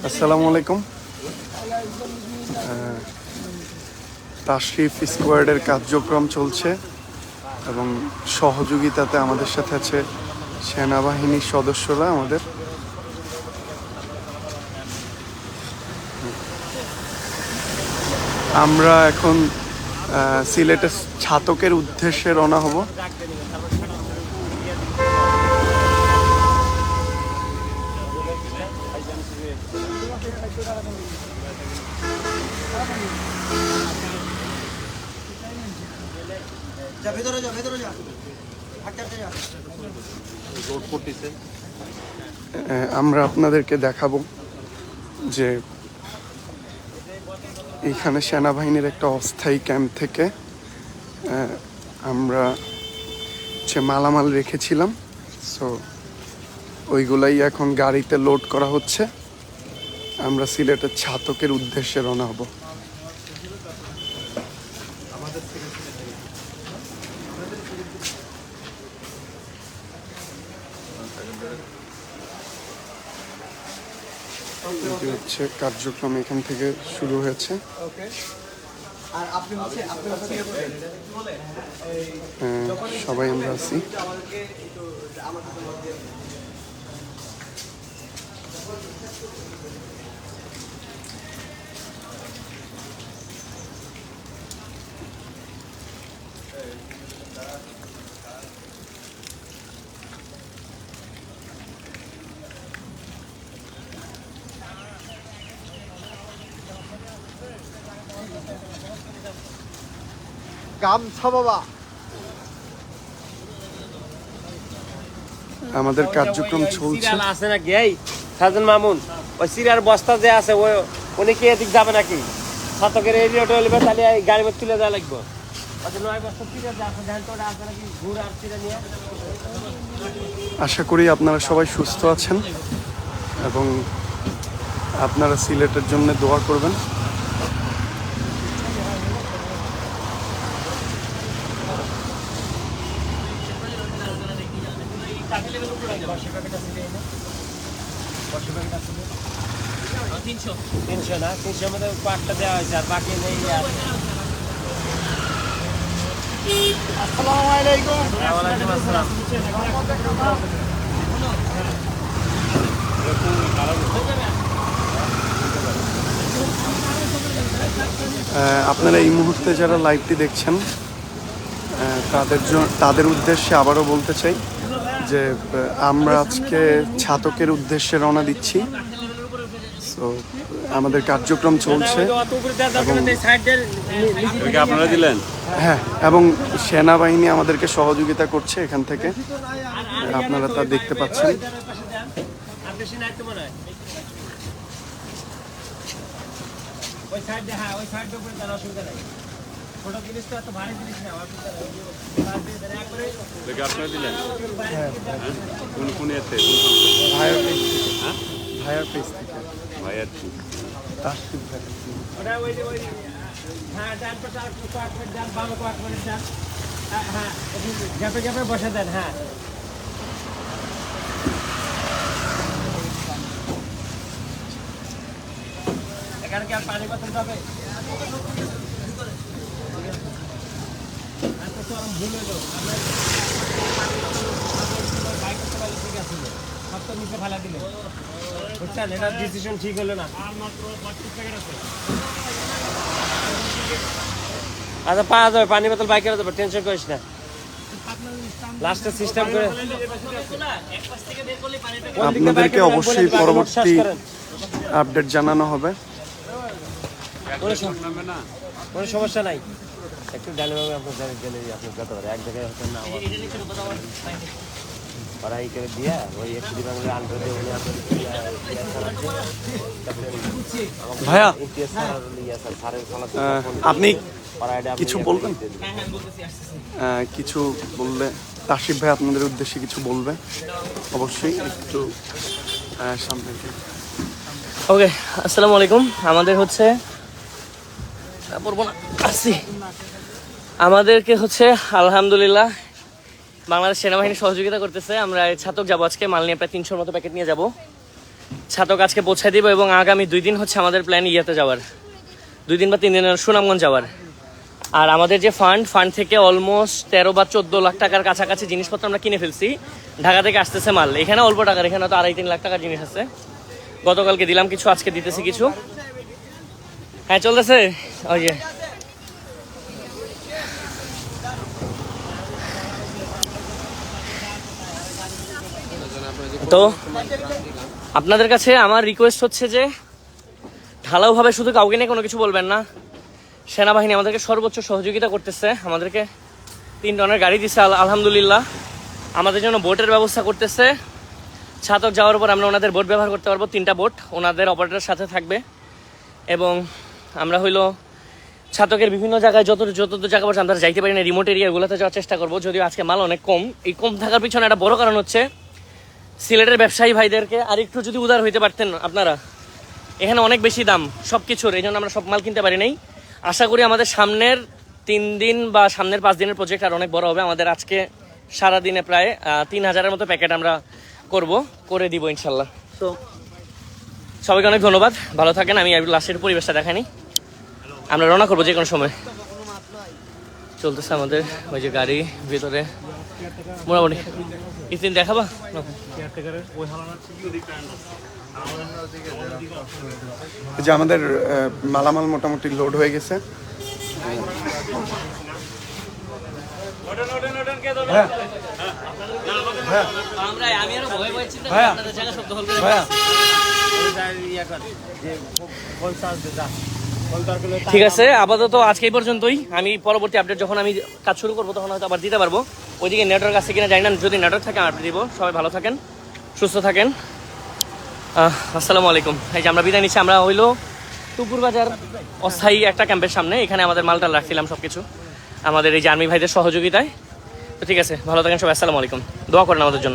আসসালামু আলাইকুম। তাশরিফ স্কোয়াডের কার্যক্রম চলছে এবং সহযোগিতাতে আমাদের সাথে আছে সেনাবাহিনীর সদস্যরা। আমরা এখন সিলেটের ছাতকের উদ্দেশ্যে রওনা হব। আমরা আপনাদেরকে দেখাবো যে এইখানে সেনাবাহিনীর একটা অস্থায়ী ক্যাম্প থেকে আমরা মালামাল রেখেছিলাম, সো ওইগুলাই এখন গাড়িতে লোড করা হচ্ছে। আমরা সিলেটের ছাতকের উদ্দেশ্যে রওনা হব। এটি হচ্ছে কার্যক্রম এখান থেকে শুরু হয়েছে। সবাই আমরা আছি। আমাদের কার্যক্রম চলছে। আছে নাকি এই সাজন মামুন ওই সিরার বস্তা যে আছে ওই উনি কি এদিক যাবে নাকি? ছাতকের এরিয়াটা হইলে তাহলে এই গাড়ি মধ্যে তুলে দেওয়া লাগবে। আশা করি আপনারা সবাই সুস্থ আছেন এবং আপনারা সিলেটের জন্য দোয়া করবেন। তিনশো না, 300 মধ্যে পাঁচটা দেওয়া হয়েছে আর বাকি নেই। আসসালামু আলাইকুম। ওয়ালাইকুম আসসালাম। আপনারা এই মুহূর্তে যারা লাইভটি দেখছেন তাদের উদ্দেশ্যে আবারও বলতে চাই যে আমরা আজকে ছাতকের উদ্দেশ্যে রওনা দিচ্ছি। তো আমাদের কার্যক্রম চলছে আপনারা দিলেন, হ্যাঁ, এবং সেনাবাহিনী আমাদেরকে সহযোগিতা করছে এখান থেকে, আপনারা তা দেখতে পাচ্ছেন। ভাইয়ার পেজ থেকে বসে দেন। হ্যাঁ, এখানে কি আর পানি বোতল যাবে? ভুল হলো ঠিক আছে, সব তো নিচে ফেলা দিলে বুঝছেন, এটা ডিসিশন ঠিক হলো না। আচ্ছা, পাওয়া যাবে পানি বোতল, বাইকে যাবে, টেনশন করিস না। লাস্টে সিস্টেম করে আপনাদেরকে অবশ্যই পরবর্তী আপডেট জানানো হবে। কোনো সমস্যা নাই, একটু ডাইনামিক আপনার জেনে আপনার যত পারে এক জায়গায় হতেন না পড়াই করে দিয়া ওই একটু দিন আনতে দিয়ে উনি আপনার ভাইয়া, আপনি কিছু বলবেন? কিছু বললে তাশরিফ ভাই আপনাদের উদ্দেশ্যে কিছু বলবে, অবশ্যই একটু সামনে। ওকে, আসসালামু আলাইকুম। আমাদেরকে হচ্ছে আলহামদুলিল্লাহ বাংলাদেশ সেনাবাহিনী সহযোগিতা করতেছে। আমরা ছাতক যাবো আজকে, মাল নিয়ে প্রায় 300 মতো প্যাকেট নিয়ে যাব। ছাতক আজকে পৌঁছায় দিব এবং আগামী 2 দিন হচ্ছে আমাদের প্ল্যান ইয়েতে যাওয়ার, 2 দিন বা 3 দিনের সুনামগঞ্জ যাওয়ার। আর আমাদের যে ফান্ড থেকে অলমোস্ট 13 বা 14 লাখ টাকার কাছাকাছি জিনিসপত্র আমরা কিনে ফেলছি। ঢাকা থেকে আসতেছে মাল, এখানে অল্প টাকার, এখানে তো 2.5-3 লাখ টাকার জিনিস আছে। গতকালকে দিলাম কিছু, আজকে দিতেছি কিছু। হ্যাঁ চলতেছে ওই যে। তো আপনাদের কাছে আমার রিকোয়েস্ট হচ্ছে যে ঢালাওভাবে শুধু কাউকে নিয়ে কোনো কিছু বলবেন না। সেনাবাহিনী আমাদেরকে সর্বোচ্চ সহযোগিতা করতেছে, আমাদেরকে 3 টনের গাড়ি দিচ্ছে আলহামদুলিল্লাহ। আমাদের জন্য বোটের ব্যবস্থা করতেছে। ছাতক যাওয়ার পর আমরা ওনাদের বোট ব্যবহার করতে পারবো, 3টা বোট ওনাদের অপারেটরের সাথে থাকবে। এবং আমরা হইলো ছাতকের বিভিন্ন জায়গায় যত জায়গা পর্যন্ত আমরা যাইতে পারি না, রিমোট এরিয়াগুলোতে যাওয়ার চেষ্টা করবো। যদিও আজকে মাল অনেক কম, এই কম থাকার পিছনে একটা বড় কারণ হচ্ছে সিলেটের ব্যবসায়ী ভাইদেরকে আর একটু যদি উদার হইতে পারতেন আপনারা। এখানে অনেক বেশি দাম সব কিছুর, এই জন্য আমরা সব মাল কিনতে পারি নাই। আশা করি আমাদের সামনের 3 দিন বা সামনের 5 দিনের প্রজেক্ট আর অনেক বড় হবে। আমাদের আজকে সারাদিনে প্রায় 3000-এর মতো প্যাকেট আমরা করে দিব ইনশাল্লাহ। তো সবাইকে অনেক ধন্যবাদ, ভালো থাকেন। আমি লাস্টের পরিবেশটা দেখানি, আমরা রওনা করবো যে কোনো সময়। চলতেছে আমাদের ওই যে গাড়ি ভিতরে মোটামুটি কিছুদিন দেখাবা। যে আমাদের মালামাল মোটামুটি লোড হয়ে গেছে। ঠিক আছে, আপাতত আজকে এই পর্যন্তই। আমি পরবর্তী আপডেট যখন আমি কাজ শুরু করবো তখন হয়তো আবার দিতে পারবো। ওইদিকে নেটওয়ার্ক আছে কিনা জানি না, যদি নেটওয়ার্ক থাকে আপডেট দিব। সবাই ভালো থাকেন, সুস্থ থাকেন। আসসালামু আলাইকুম। এই যে আমরা বিদায় নিচ্ছি, আমরা হইলো টুপুর বাজার অস্থায়ী একটা ক্যাম্পের সামনে। এখানে আমাদের মালটা রাখছিলাম সবকিছু আমাদের এই যে আর্মি ভাইদের সহযোগিতায়। তো ঠিক আছে, ভালো থাকেন সবাই, আসসালামু আলাইকুম। দোয়া করেন আমাদের জন্য।